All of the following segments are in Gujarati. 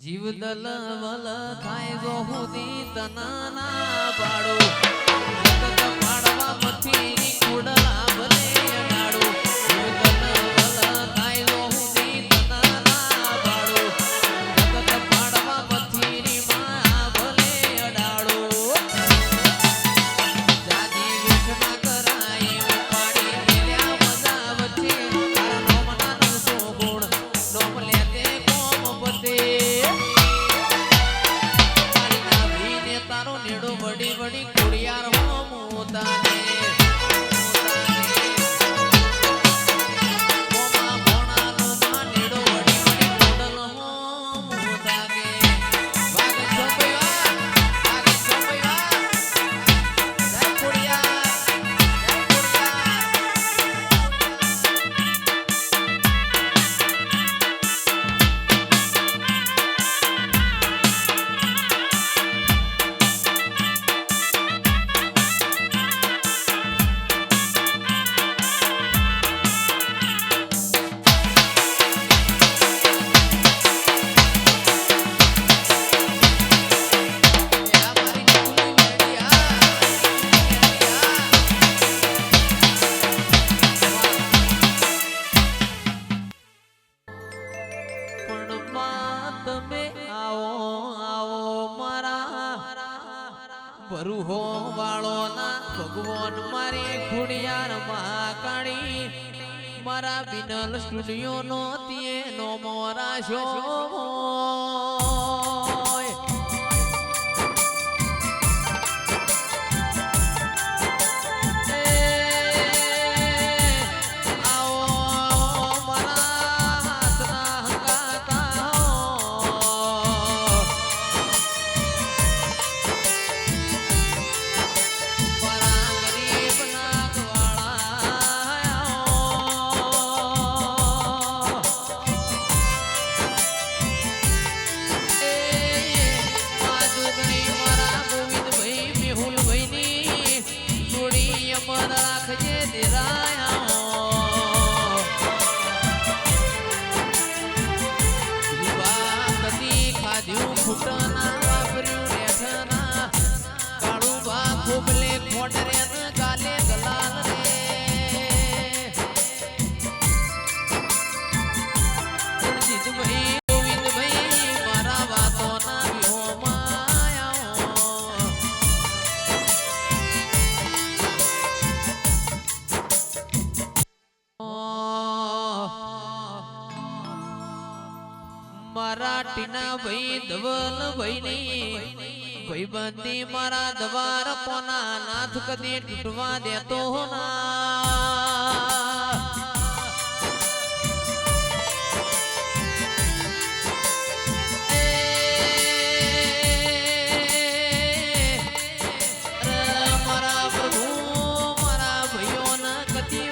જીવ દલ વલ થાય જો હુદી તનાના પાડો જગત પાડવા મથી કુડલા ભલે અડાડો જીવ દલ વલ થાય જો હુદી તનાના પાડો જગત પાડવા મથી માં ભલે અડાડો જાજી વિઠના કરાય ઉપાડી મેલ્યા મજા વચ્ચે તારા નોમના નવસો ગુણ નોમ લેતે કોમ પતે વડી વડી કુડિયાર મોતાને મોમા ભોણાનો માનેડો વડી વડી કુડલ મોતાને વાગ છોપયા જય કુડિયાર ભરુહો વાળો ના ભગવાન મારી ખુડિયાર મહાકાળી મારા બિનલ સ્ટુડિયો નો નો મોરા શો ફૂટના વાપર્યું લેઠના કાળું બા ખોબલે ખોડરે ગાલે ગલાલ રે જીતભાઈ ગોવિંદભાઈ મારા વાતોના મરાઠીના ભાઈ ધવલ ભાઈ ભાઈબંધી મારા દવાર પોના નાથ કદી તૂટવા દેતો ના મારા પ્રભુ મારા ભાઈઓના કદી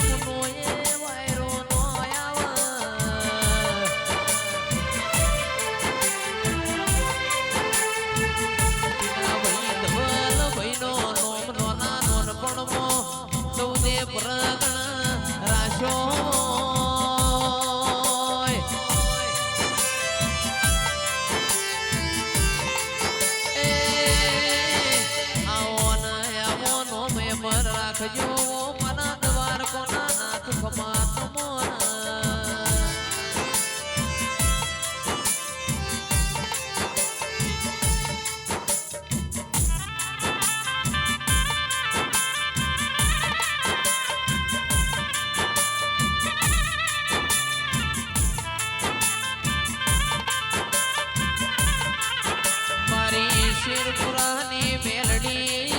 રાખજો મના દ્વાર કોના નાથ ખમાત મોના મારી શેરપુરાની મેલડી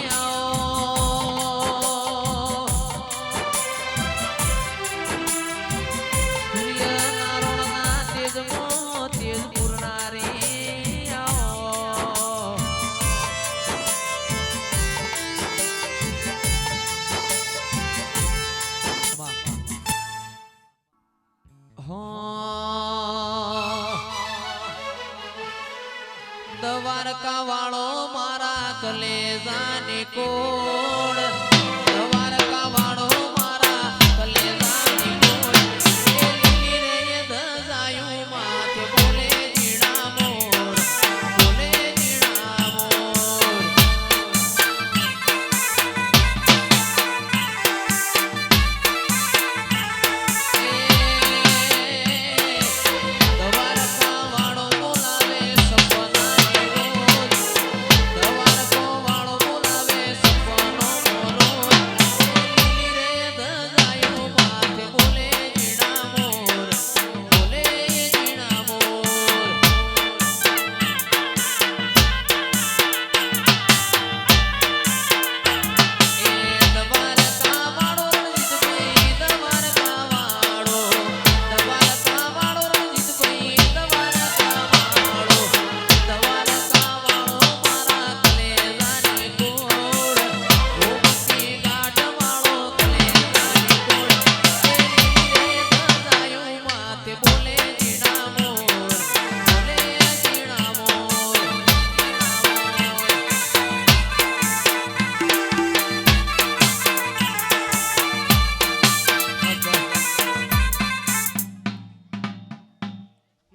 દ્વારકા વાળો મારા કલેજાને કોડ